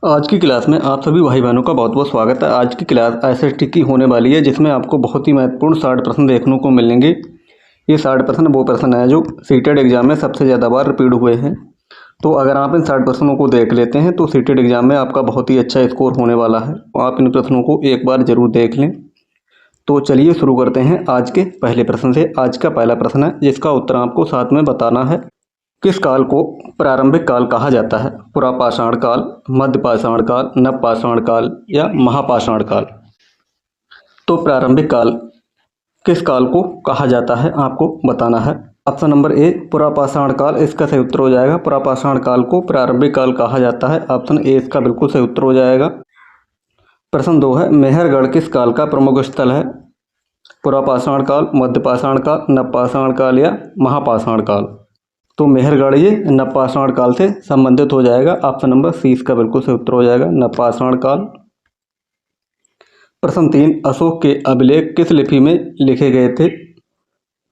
आज की क्लास में आप सभी भाई बहनों का बहुत बहुत स्वागत है। आज की क्लास एसएसटी की होने वाली है, जिसमें आपको बहुत ही महत्वपूर्ण 60 प्रश्न देखने को मिलेंगे। ये 60 प्रश्न वो प्रश्न हैं जो सीटेड एग्जाम में सबसे ज़्यादा बार रिपीट हुए हैं। तो अगर आप इन 60 प्रश्नों को देख लेते हैं तो सीटेड एग्जाम में आपका बहुत ही अच्छा स्कोर होने वाला है। आप इन प्रश्नों को एक बार जरूर देख लें। तो चलिए शुरू करते हैं आज के पहले प्रश्न से। आज का पहला प्रश्न है, जिसका उत्तर आपको साथ में बताना है। किस काल को प्रारंभिक काल कहा जाता है? पुरापाषाण काल, मध्यपाषाण काल, नवपाषाण काल या महापाषाण काल? तो प्रारंभिक काल किस काल को कहा जाता है, आपको बताना है। ऑप्शन नंबर ए पुरापाषाण काल, इसका सही उत्तर हो जाएगा। पुरापाषाण काल को प्रारंभिक काल कहा जाता है। ऑप्शन ए इसका बिल्कुल सही उत्तर हो जाएगा। प्रश्न 2 है, मेहरगढ़ किस काल का प्रमुख स्थल है? पुरापाषाण काल, मध्यपाषाण काल, नवपाषाण काल या महापाषाण काल? तो मेहरगढ़ ये नवपाषाण काल से संबंधित हो जाएगा। ऑप्शन नंबर सी इसका बिल्कुल सही उत्तर हो जाएगा, नवपाषाण काल। प्रश्न 3, अशोक के अभिलेख किस लिपि में लिखे गए थे?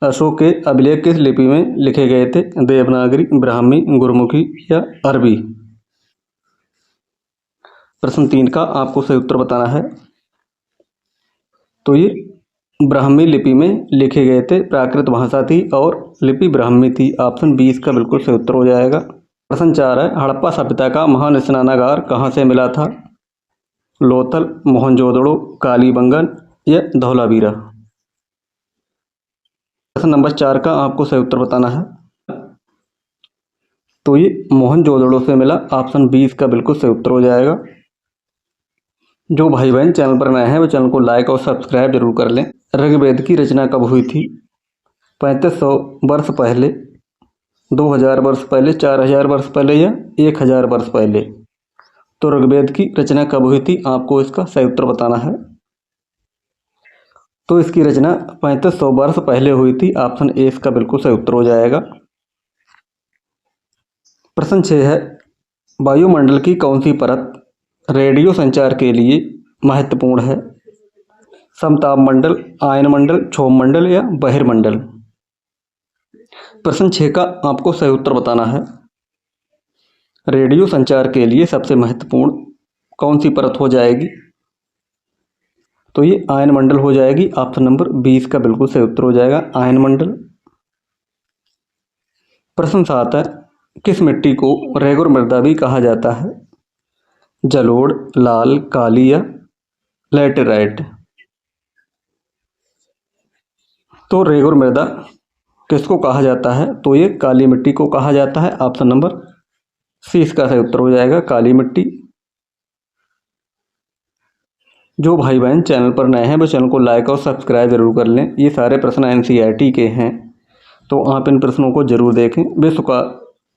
अशोक के अभिलेख किस लिपि में लिखे गए थे? देवनागरी, ब्राह्मी, गुरमुखी या अरबी? प्रश्न 3 का आपको सही उत्तर बताना है। तो ये ब्राह्मी लिपि में लिखे गए थे। प्राकृत भाषा थी और लिपि ब्राह्मी थी। ऑप्शन 20 का बिल्कुल सही उत्तर हो जाएगा। प्रश्न 4 है, हड़प्पा सभ्यता का महान स्नानागार कहाँ से मिला था? लोथल, मोहनजोदड़ो, कालीबंगन या धौलावीरा? प्रश्न नंबर 4 का आपको सही उत्तर बताना है। तो ये मोहनजोदड़ो से मिला। ऑप्शन 20 का बिल्कुल सही उत्तर हो जाएगा। जो भाई बहन चैनल पर नए हैं वो चैनल को लाइक और सब्सक्राइब जरूर कर लें। ऋग्वेद की रचना कब हुई थी? 3500 वर्ष पहले, 2000 वर्ष पहले, 4000 वर्ष पहले या 1000 वर्ष पहले? तो ऋग्वेद की रचना कब हुई थी, आपको इसका सही उत्तर बताना है। तो इसकी रचना 3500 वर्ष पहले हुई थी। ऑप्शन ए इसका बिल्कुल सही उत्तर हो जाएगा। प्रश्न 6 है, वायुमंडल की कौन सी परत रेडियो संचार के लिए महत्वपूर्ण है? समताप मंडल, आयन मंडल, क्षोभ मंडल या बहिर्मंडल? प्रश्न 6 का आपको सही उत्तर बताना है। रेडियो संचार के लिए सबसे महत्वपूर्ण कौन सी परत हो जाएगी? तो ये आयन मंडल हो जाएगी। ऑप्शन नंबर 20 का बिल्कुल सही उत्तर हो जाएगा, आयन मंडल। प्रश्न 7 है, किस मिट्टी को रेगुर मृदा भी कहा जाता है? जलोढ़, लाल, काली या लैटेराइट? तो रेगुर मृदा किसको कहा जाता है? तो ये काली मिट्टी को कहा जाता है। ऑप्शन नंबर सी इसका सही उत्तर हो जाएगा, काली मिट्टी। जो भाई बहन चैनल पर नए हैं वो चैनल को लाइक और सब्सक्राइब जरूर कर लें। ये सारे प्रश्न एनसीईआरटी के हैं, तो आप इन प्रश्नों को जरूर देखें। विश्व का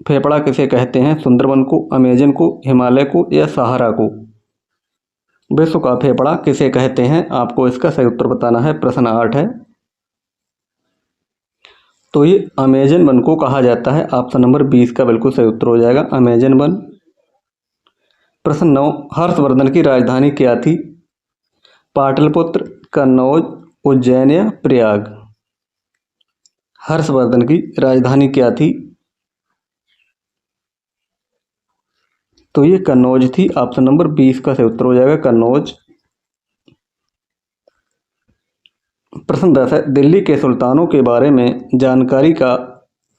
फेफड़ा किसे कहते हैं? सुंदरबन को, अमेजन को, हिमालय को या सहारा को? विश्व का फेफड़ा किसे कहते हैं, आपको इसका सही उत्तर बताना है। प्रश्न 8 है, तो ये अमेजन वन को कहा जाता है। ऑप्शन नंबर 20 का बिल्कुल सही उत्तर हो जाएगा, अमेजन वन। प्रश्न 9, हर्षवर्धन की राजधानी क्या थी? पाटलिपुत्र, कन्नौज, उज्जैन या प्रयाग? हर्षवर्धन की राजधानी क्या थी? तो ये कन्नौज थी। ऑप्शन नंबर 20 का सही उत्तर हो जाएगा, कन्नौज। प्रश्न 10 है, दिल्ली के सुल्तानों के बारे में जानकारी का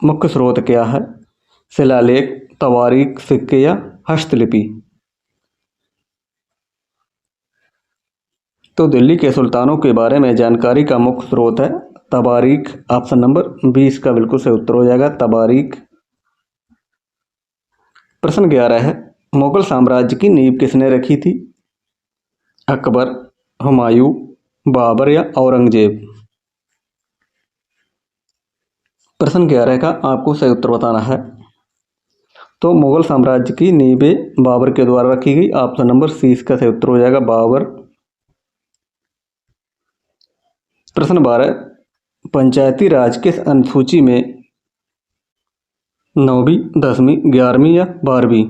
मुख्य स्रोत क्या है? शिलालेख, तवारीख, सिक्के या हस्तलिपि? तो दिल्ली के सुल्तानों के बारे में जानकारी का मुख्य स्रोत है तवारीख। ऑप्शन नंबर 20 का बिल्कुल सही उत्तर हो जाएगा, तवारीख। प्रश्न 11 है, मुगल साम्राज्य की नींव किसने रखी थी? अकबर, हुमायूं, बाबर या औरंगजेब? प्रश्न 11 का आपको सही उत्तर बताना है। तो मुगल साम्राज्य की नींवें बाबर के द्वारा रखी गई। ऑप्शन नंबर सी इसका सही उत्तर हो जाएगा, बाबर। प्रश्न 12, पंचायती राज किस अनुसूची में 9वीं, 10वीं, 11वीं या 12वीं?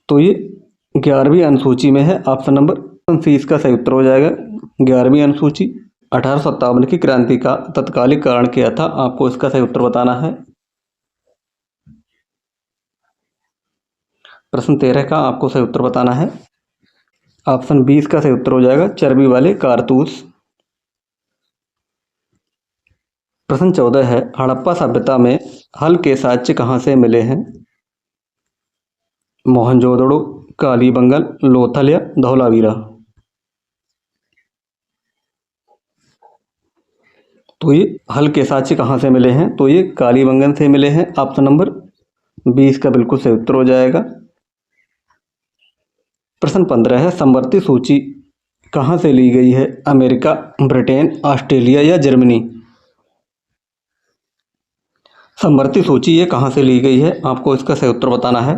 तो ये 11वीं अनुसूची में है। ऑप्शन नंबर सी इसका सही उत्तर हो जाएगा, 11वीं अनुसूची। 1857 की क्रांति का तत्कालिक कारण क्या था, आपको इसका सही उत्तर बताना है। प्रश्न 13 का आपको सही उत्तर बताना है। ऑप्शन 20 का सही उत्तर हो जाएगा चर्बी वाले कारतूस। प्रश्न 14 है, हड़प्पा सभ्यता में हल के साक्ष्य कहाँ से मिले हैं? मोहनजोदड़ो, कालीबंगन, लोथल या धौलावीरा। तो ये हल के साक्ष्य कहाँ से मिले हैं? तो ये कालीबंगन से मिले हैं। ऑप्शन नंबर 20 का बिल्कुल सही उत्तर हो जाएगा। प्रश्न 15 है, समवर्ती सूची कहाँ से ली गई है? अमेरिका, ब्रिटेन, ऑस्ट्रेलिया या जर्मनी। समवर्ती सूची ये कहाँ से ली गई है? आपको इसका सही उत्तर बताना है।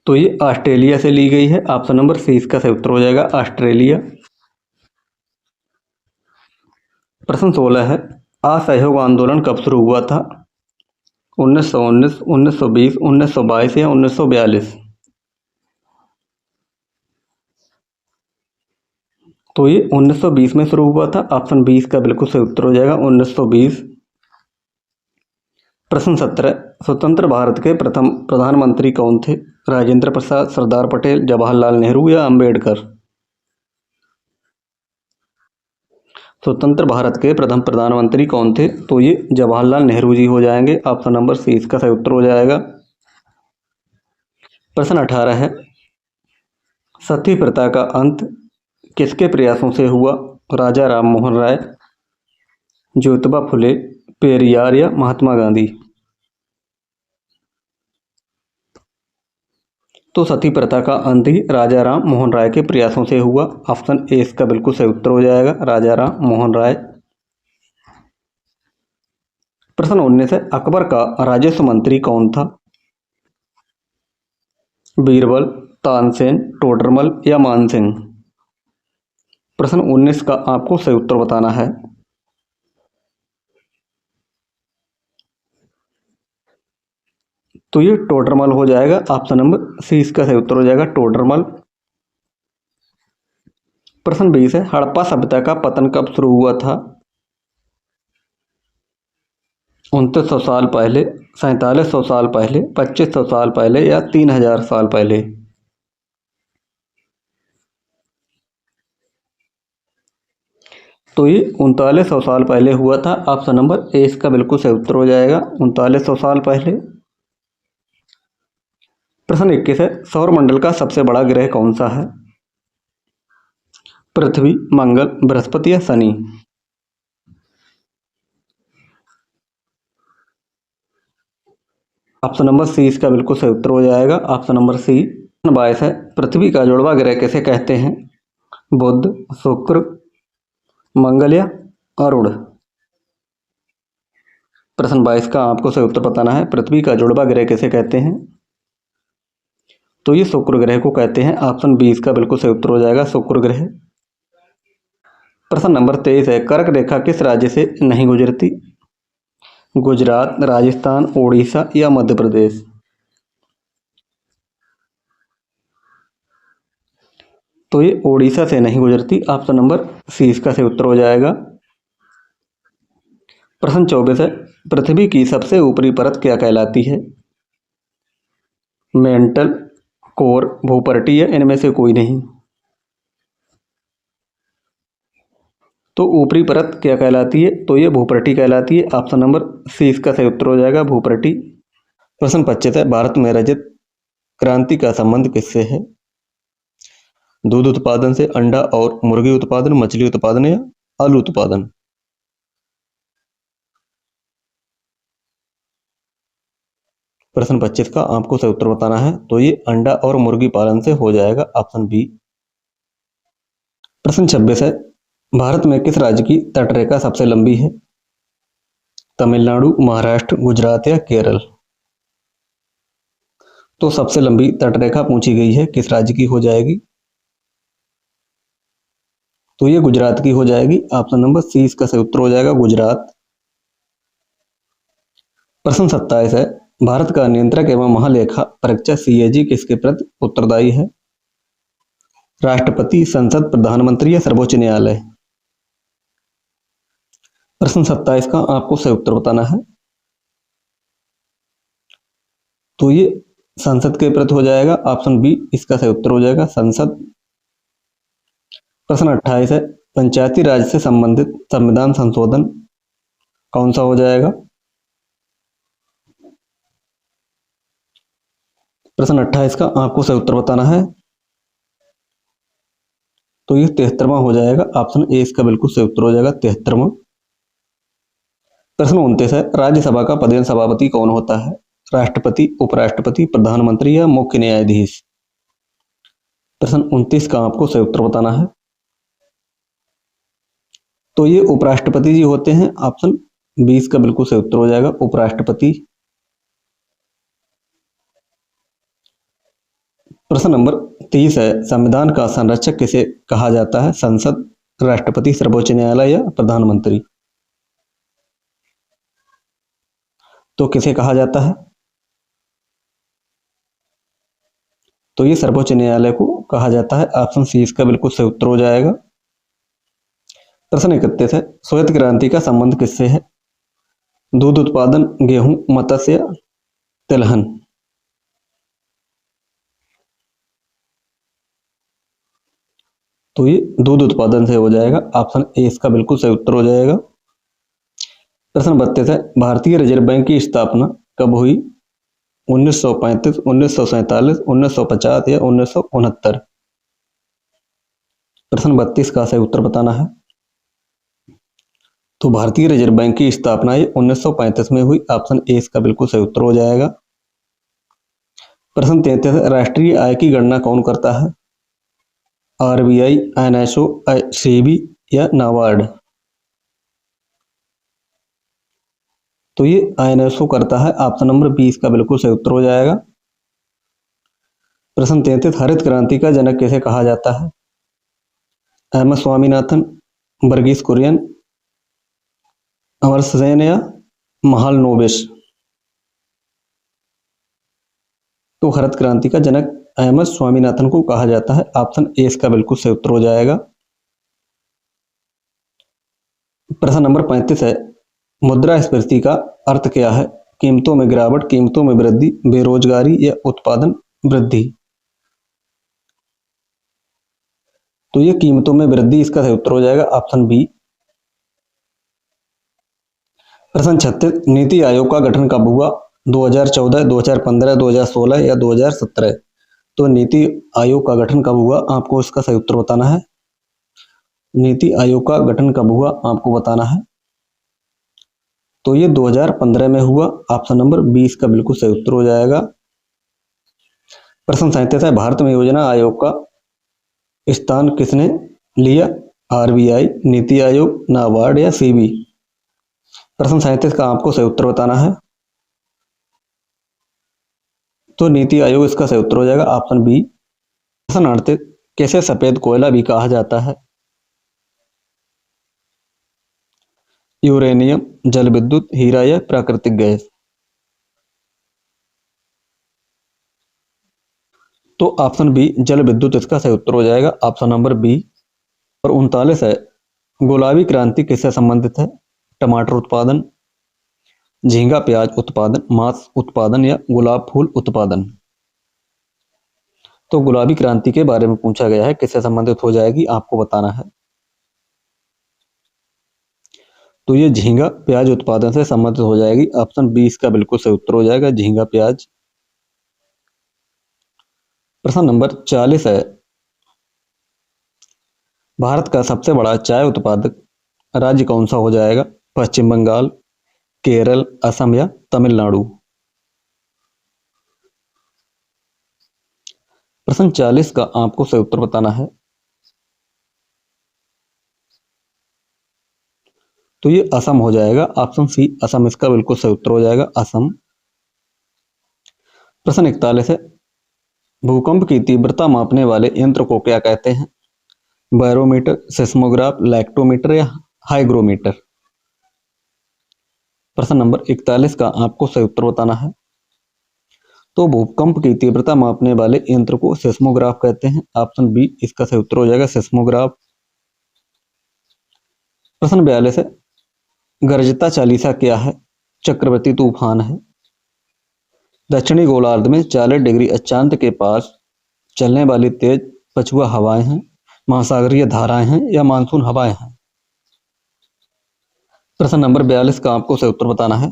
तो ये ऑस्ट्रेलिया से ली गई है। ऑप्शन नंबर सी इसका सही उत्तर हो जाएगा, ऑस्ट्रेलिया। प्रश्न 16 है, असहयोग आंदोलन कब शुरू हुआ था? 1919, 1920, 1922 या 1942। तो ये 1920 में शुरू हुआ था। ऑप्शन 20 का बिल्कुल सही उत्तर हो जाएगा, 1920। प्रश्न 17, स्वतंत्र भारत के प्रथम प्रधानमंत्री कौन थे? राजेंद्र प्रसाद, सरदार पटेल, जवाहरलाल नेहरू या अंबेडकर। स्वतंत्र भारत के प्रथम प्रधानमंत्री कौन थे? तो ये जवाहरलाल नेहरू जी हो जाएंगे। ऑप्शन नंबर सी इसका सही उत्तर हो जाएगा। प्रश्न 18 है, सती प्रथा का अंत किसके प्रयासों से हुआ? राजा राम मोहन राय, ज्योतिबा फुले, पेरियार या महात्मा गांधी। तो सती प्रथा का अंत ही राजा राम मोहन राय के प्रयासों से हुआ। ऑप्शन ए इसका बिल्कुल सही उत्तर हो जाएगा, राजा राम मोहन राय। प्रश्न 19 है, अकबर का राजस्व मंत्री कौन था? बीरबल, तानसेन, टोडरमल या मानसिंह। प्रश्न 19 का आपको सही उत्तर बताना है। तो ये टोडरमल हो जाएगा। ऑप्शन नंबर सी इसका सही उत्तर हो जाएगा, टोडरमल। प्रश्न 20 है, हड़प्पा सभ्यता का पतन कब शुरू हुआ था? 2900 साल पहले, 4700 साल पहले, 2500 साल पहले या 3000 साल पहले। तो ये 3900 साल पहले हुआ था। ऑप्शन नंबर ए इसका बिल्कुल सही उत्तर हो जाएगा, 3900 साल पहले। प्रश्न 21 है, सौरमंडल का सबसे बड़ा ग्रह कौन सा है? पृथ्वी, मंगल, बृहस्पति या शनि। ऑप्शन नंबर सी इसका बिल्कुल सही उत्तर हो जाएगा, ऑप्शन नंबर सी। 22 है, पृथ्वी का जुड़वा ग्रह किसे कहते हैं? बुध, शुक्र, मंगल या अरुण। प्रश्न 22 का आपको सही उत्तर बताना है, पृथ्वी का जुड़वा ग्रह किसे कहते हैं? तो ये शुक्र ग्रह को कहते हैं। ऑप्शन 20 का बिल्कुल सही उत्तर हो जाएगा, शुक्र ग्रह। प्रश्न नंबर 23 है, कर्क रेखा किस राज्य से नहीं गुजरती? गुजरात, राजस्थान, उड़ीसा या मध्य प्रदेश। तो ये उड़ीसा से नहीं गुजरती। ऑप्शन नंबर सी इसका सही उत्तर हो जाएगा। प्रश्न 24 है, पृथ्वी की सबसे ऊपरी परत क्या कहलाती है? मेंटल, कोर, भूपर्टी या इनमें से कोई नहीं। तो ऊपरी परत क्या कहलाती है? तो ये भूपर्टी कहलाती है। ऑप्शन नंबर सी इसका सही उत्तर हो जाएगा, भूपर्टी। प्रश्न 25 है, भारत में रजत क्रांति का संबंध किससे है? दूध उत्पादन से, अंडा और मुर्गी उत्पादन, मछली उत्पादन या आलू उत्पादन। प्रश्न 25 का आपको सही उत्तर बताना है। तो ये अंडा और मुर्गी पालन से हो जाएगा, ऑप्शन बी। प्रश्न 26 है, भारत में किस राज्य की तटरेखा सबसे लंबी है? तमिलनाडु, महाराष्ट्र, गुजरात या केरल। तो सबसे लंबी तटरेखा पूछी गई है, किस राज्य की हो जाएगी? तो ये गुजरात की हो जाएगी। ऑप्शन नंबर सी इसका सही उत्तर हो जाएगा, गुजरात। प्रश्न 27 है, भारत का नियंत्रक एवं महालेखा परीक्षक सीएजी किसके प्रति उत्तरदायी है? राष्ट्रपति, संसद, प्रधानमंत्री या सर्वोच्च न्यायालय। प्रश्न 27 का आपको सही उत्तर बताना है। तो ये संसद के प्रति हो जाएगा, ऑप्शन बी इसका सही उत्तर हो जाएगा, संसद। प्रश्न 28 है, पंचायती राज से संबंधित संविधान संशोधन कौन सा हो जाएगा? प्रश्न 28 का आपको सही उत्तर बताना है। तो ये 73वां हो जाएगा, ऑप्शन ए इसका बिल्कुल सही उत्तर हो जाएगा, 73वां। प्रश्न 29 है, राज्यसभा का पदेन सभापति कौन होता है? राष्ट्रपति, उपराष्ट्रपति, प्रधानमंत्री या मुख्य न्यायाधीश? प्रश्न 29 का आपको सही उत्तर बताना है। तो ये उपराष्ट्रपति जी होते हैं, ऑप्शन 20 का बिल्कुल सही उत्तर हो जाएगा, उपराष्ट्रपति। प्रश्न नंबर 30 है, संविधान का संरक्षक किसे कहा जाता है? संसद, राष्ट्रपति, सर्वोच्च न्यायालय या प्रधानमंत्री? तो किसे कहा जाता है? तो ये सर्वोच्च न्यायालय को कहा जाता है, ऑप्शन सी इसका बिल्कुल सही उत्तर हो जाएगा। प्रश्न 31 है, श्वेत क्रांति का संबंध किससे है? दूध उत्पादन, गेहूं, मत्स्य, तिलहन? तो ये दूध उत्पादन से हो जाएगा, ऑप्शन ए इसका बिल्कुल सही उत्तर हो जाएगा। प्रश्न 32 है, भारतीय रिजर्व बैंक की स्थापना कब हुई? 1935, 1947, 1950 या 1969? प्रश्न 32 का सही उत्तर बताना है। तो भारतीय रिजर्व बैंक की स्थापना 1935 में हुई, ऑप्शन ए इसका बिल्कुल सही उत्तर हो जाएगा। प्रश्न 33 है, राष्ट्रीय आय की गणना कौन करता है? आरबीआई, एनएसओ, सेबी या नाबार्ड? तो ये एनएसओ करता है, ऑप्शन नंबर 20 का बिल्कुल सही उत्तर हो जाएगा। प्रश्न 33, हरित क्रांति का जनक किसे कहा जाता है? एम.एस. स्वामीनाथन, वर्गीस कुरियन, अमर्त्य सेन या महालनोबिस? तो हरित क्रांति का जनक एम.एस. स्वामीनाथन को कहा जाता है, ऑप्शन ए इसका बिल्कुल सही उत्तर हो जाएगा। प्रश्न नंबर 35 है, मुद्रास्फीति का अर्थ क्या है? कीमतों में गिरावट, कीमतों में वृद्धि, बेरोजगारी या उत्पादन वृद्धि? तो ये कीमतों में वृद्धि इसका सही उत्तर हो जाएगा, ऑप्शन बी। प्रश्न 36, नीति आयोग का गठन कब हुआ? 2014, 2015, 2016 या 2017? तो नीति आयोग का गठन कब हुआ, आपको इसका सही उत्तर बताना है। नीति आयोग का गठन कब हुआ आपको बताना है। तो ये 2015 में हुआ, ऑप्शन नंबर 20 का बिल्कुल सही उत्तर हो जाएगा। प्रश्न 37 है, भारत में योजना आयोग का स्थान किसने लिया? आरबीआई, नीति आयोग, नाबार्ड या सीबी? प्रश्न 37 का आपको सही उत्तर बताना है। तो नीति आयोग इसका सही उत्तर हो जाएगा, ऑप्शन बी। प्रश्न 38, कैसे सफेद कोयला भी कहा जाता है? यूरेनियम, जल विद्युत, हीरा या प्राकृतिक गैस? तो ऑप्शन बी जल विद्युत इसका सही उत्तर हो जाएगा, ऑप्शन नंबर बी। और 39 है, गुलाबी क्रांति किससे संबंधित है? टमाटर उत्पादन, झींगा प्याज उत्पादन, मांस उत्पादन या गुलाब फूल उत्पादन? तो गुलाबी क्रांति के बारे में पूछा गया है, किससे संबंधित हो जाएगी आपको बताना है। तो ये झींगा प्याज उत्पादन से संबंधित हो जाएगी, ऑप्शन बी इसका बिल्कुल सही उत्तर हो जाएगा, झींगा प्याज। प्रश्न नंबर 40 है, भारत का सबसे बड़ा चाय उत्पादक राज्य कौन सा हो जाएगा? पश्चिम बंगाल, केरल, असम या तमिलनाडु? प्रश्न 40 का आपको सही उत्तर बताना है। तो ये असम हो जाएगा, ऑप्शन सी असम इसका बिल्कुल सही उत्तर हो जाएगा, असम। प्रश्न 41 है, भूकंप की तीव्रता मापने वाले यंत्र को क्या कहते हैं? बैरोमीटर, सेस्मोग्राफ, लैक्टोमीटर या हाइग्रोमीटर? प्रश्न नंबर 41 का आपको सही उत्तर बताना है। तो भूकंप की तीव्रता मापने वाले यंत्र को सेस्मोग्राफ कहते हैं, ऑप्शन बी इसका सही उत्तर हो जाएगा, सेस्मोग्राफ। प्रश्न 42 है, गर्जता चालीसा क्या है? चक्रवर्ती तूफान है, दक्षिणी गोलार्ध में 40 डिग्री अक्षांश के पास चलने वाली तेज पछुआ हवाएं हैं, महासागरीय धाराएं हैं या मानसून हवाएं हैं। प्रश्न नंबर 42 का आपको सही उत्तर बताना है।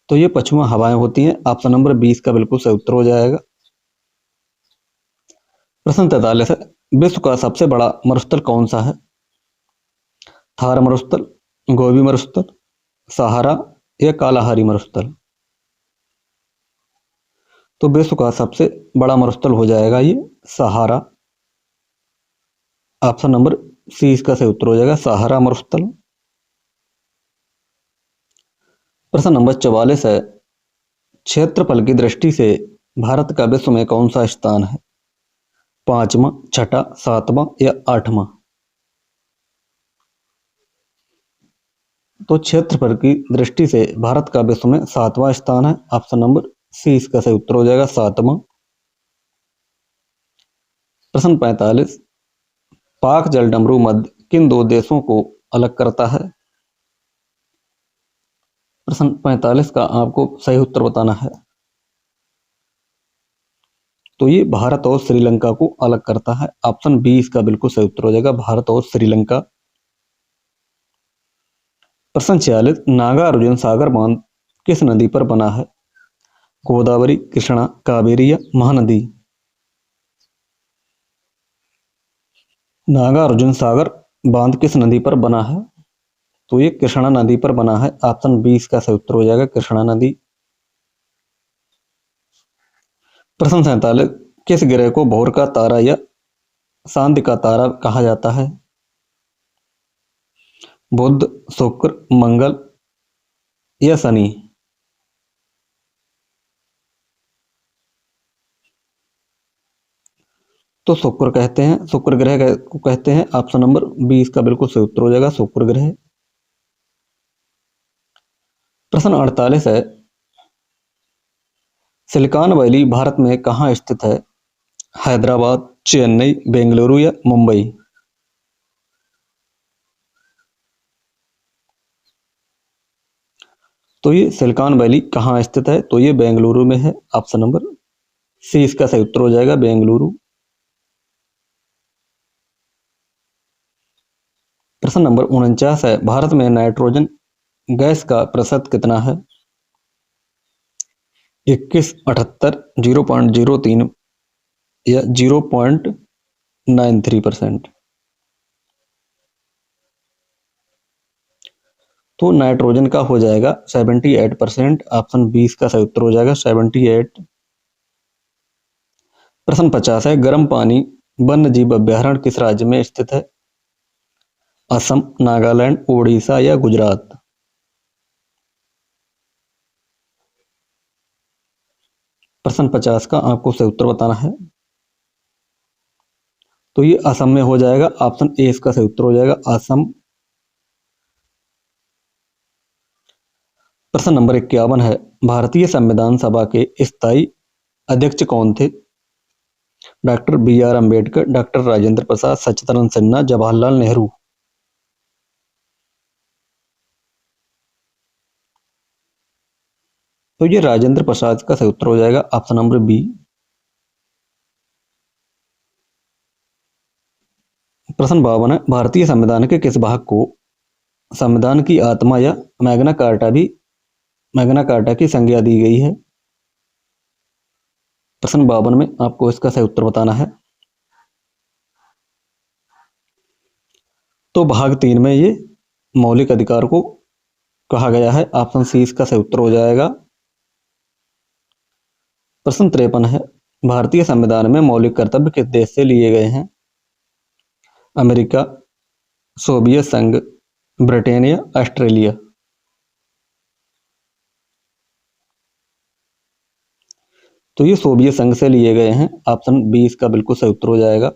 तो ये पछुआ हवाएं होती हैं। ऑप्शन नंबर 20 का बिल्कुल सही उत्तर हो जाएगा। प्रश्न 43 है, विश्व का सबसे बड़ा मरुस्थल कौन सा है? थार मरुस्थल, गोबी मरुस्थल, सहारा या कालाहारी मरुस्थल? तो विश्व का सबसे बड़ा मरुस्थल हो जाएगा ये सहारा। ऑप्शन नंबर सी इसका सही उत्तर हो जाएगा, सहारा मरुस्थल। प्रश्न नंबर 44 है, क्षेत्रफल की दृष्टि से भारत का विश्व में कौन सा स्थान है? 5वां, छठा, 7वां या 8वां? तो क्षेत्रफल की दृष्टि से भारत का विश्व में 7वां स्थान है। ऑप्शन नंबर सी इसका सही उत्तर हो जाएगा, 7वां। प्रश्न 45, पाक जलडमरू मध्य किन दो देशों को अलग करता है? प्रश्न 45 का आपको सही उत्तर बताना है। तो ये भारत और श्रीलंका को अलग करता है। ऑप्शन 20 का बिल्कुल सही उत्तर हो जाएगा, भारत और श्रीलंका। प्रश्न 46, नागार्जुन सागर बांध किस नदी पर बना है? गोदावरी, कृष्णा, कावेरी या महानदी? नागार्जुन सागर बांध किस नदी पर बना है? तो ये कृष्णा नदी पर बना है। ऑप्शन 20 का सही उत्तर हो जाएगा, कृष्णा नदी। प्रश्न 47, किस ग्रह को भोर का तारा या चांद का तारा कहा जाता है? बुध, शुक्र, मंगल या शनि? तो शुक्र कहते हैं, शुक्र ग्रह को कहते हैं। ऑप्शन नंबर 20 का बिल्कुल सही उत्तर हो जाएगा, शुक्र ग्रह। प्रश्न 48 है, सिलिकॉन वैली भारत में कहाँ स्थित है? हैदराबाद, चेन्नई, बेंगलुरु या मुंबई? तो ये सिलिकॉन वैली कहाँ स्थित है? तो ये बेंगलुरु में है। ऑप्शन नंबर सी इसका सही उत्तर हो जाएगा, बेंगलुरु। प्रश्न नंबर 49 है, भारत में नाइट्रोजन गैस का प्रतिशत कितना है? 21, 78, 0.03 या 0.93%? तो नाइट्रोजन का हो जाएगा 78%। ऑप्शन 20 का सही उत्तर हो जाएगा, 78। प्रश्न 50 है, गर्म पानी वन्य जीव अभ्यारण्य किस राज्य में स्थित है? असम, नागालैंड, उड़ीसा या गुजरात? प्रश्न 50 का आपको सही उत्तर बताना है। तो ये असम में हो जाएगा। ऑप्शन ए इसका सही उत्तर हो जाएगा, असम। प्रश्न नंबर 51 है, भारतीय संविधान सभा के स्थायी अध्यक्ष कौन थे? Doctor B R Ambedkar, doctor Rajendra Prasad, Sachchidanand Sinha, Jawaharlal Nehru? तो ये राजेंद्र प्रसाद का सही उत्तर हो जाएगा, ऑप्शन नंबर बी। प्रश्न 52 है, भारतीय संविधान के किस भाग को संविधान की आत्मा या मैग्ना कार्टा की संज्ञा दी गई है? प्रश्न 52 में आपको इसका सही उत्तर बताना है। तो भाग 3 में ये मौलिक अधिकार को कहा गया है। ऑप्शन सी इसका सही उत्तर हो जाएगा। प्रश्न 53 है, भारतीय संविधान में मौलिक कर्तव्य किस देश से लिए गए हैं? अमेरिका, सोवियत संघ, ब्रिटेन या ऑस्ट्रेलिया? तो ये सोवियत संघ से लिए गए हैं। ऑप्शन 20 का बिल्कुल सही उत्तर हो जाएगा।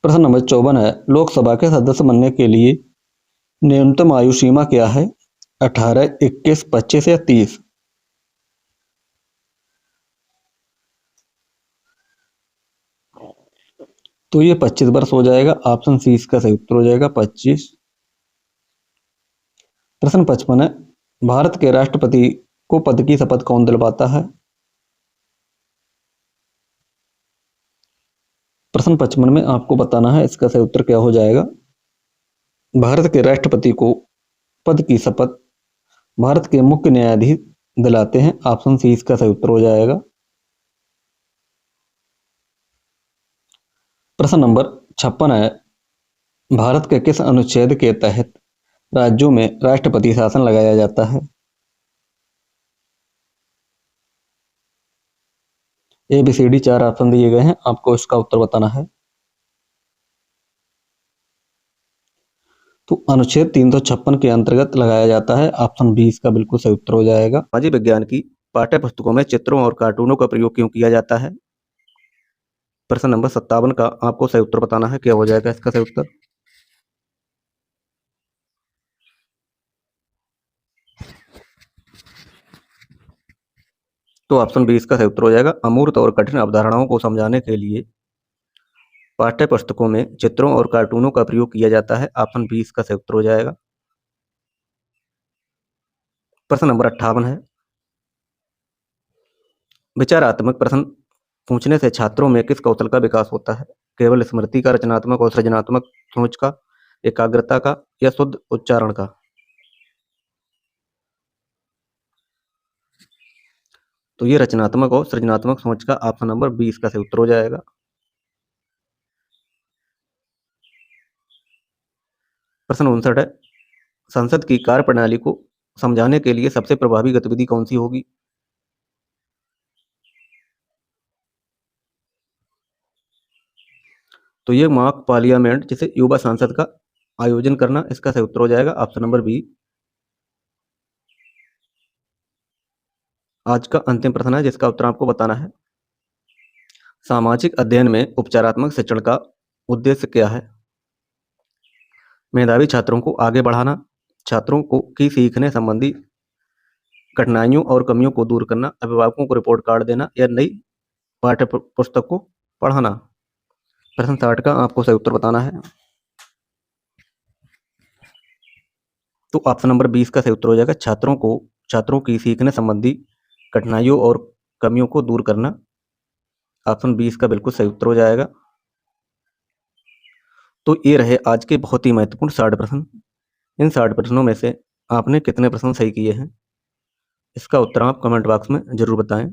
प्रश्न नंबर 54 है, लोकसभा के सदस्य बनने के लिए न्यूनतम आयु सीमा क्या है? 18, 21, 25 या 30? तो ये 25 वर्ष हो जाएगा। ऑप्शन सी इसका सही उत्तर हो जाएगा, 25। प्रश्न 55 है, भारत के राष्ट्रपति को पद की शपथ कौन दिलवाता है? प्रश्न 55 में आपको बताना है इसका सही उत्तर क्या हो जाएगा। भारत के राष्ट्रपति को पद की शपथ भारत के मुख्य न्यायाधीश दिलाते हैं। ऑप्शन सी इसका सही उत्तर हो जाएगा। प्रश्न नंबर 56 है, भारत के किस अनुच्छेद के तहत राज्यों में राष्ट्रपति शासन लगाया जाता है? ABCD 4 ऑप्शन दिए गए हैं, आपको इसका उत्तर बताना है। तो अनुच्छेद 356 के अंतर्गत लगाया जाता है। ऑप्शन बी इसका बिल्कुल सही उत्तर हो जाएगा। सामाजिक विज्ञान की पाठ्य पुस्तकों में चित्रों और कार्टूनों का प्रयोग क्यों किया जाता है? प्रश्न नंबर 57 का आपको सही उत्तर बताना है, क्या हो जाएगा इसका सही उत्तर। तो ऑप्शन बी इसका सही उत्तर हो जाएगा। अमूर्त और कठिन अवधारणाओं को समझाने के लिए पाठ्य पुस्तकों में चित्रों और कार्टूनों का प्रयोग किया जाता है। ऑप्शन बी इसका सही उत्तर हो जाएगा। प्रश्न नंबर 58 है, विचारात्मक प्रश्न पूछने से छात्रों में किस कौशल का विकास होता है? केवल स्मृति का, रचनात्मक और सृजनात्मक सोच का, एकाग्रता का, या शुद्ध उच्चारण का? तो ये रचनात्मक और सृजनात्मक सोच का। ऑप्शन नंबर बी इसका सही उत्तर हो जाएगा। प्रश्न 59 है, संसद की कार्यप्रणाली को समझाने के लिए सबसे प्रभावी गतिविधि कौन सी होगी? तो ये मॉक पार्लियामेंट जिसे युवा संसद का आयोजन करना, इसका सही उत्तर हो जाएगा। Option number B. आज का अंतिम प्रश्न है जिसका उत्तर आपको बताना है। सामाजिक अध्ययन में उपचारात्मक शिक्षण का उद्देश्य क्या है? मेधावी छात्रों को आगे बढ़ाना, छात्रों को की सीखने संबंधी कठिनाइयों और कमियों को दूर करना, अभिभावकों को रिपोर्ट कार्ड देना, या नई पाठ्य पुस्तक को पढ़ाना? प्रश्न 60 का आपको सही उत्तर बताना है। तो ऑप्शन नंबर 20 का सही उत्तर हो जाएगा। छात्रों की सीखने संबंधी कठिनाइयों और कमियों को दूर करना। ऑप्शन 20 का बिल्कुल सही उत्तर हो जाएगा। तो ये रहे आज के बहुत ही महत्वपूर्ण 60 प्रश्न। इन 60 प्रश्नों में से आपने कितने प्रश्न सही किए हैं, इसका उत्तर आप कमेंट बॉक्स में जरूर बताएं।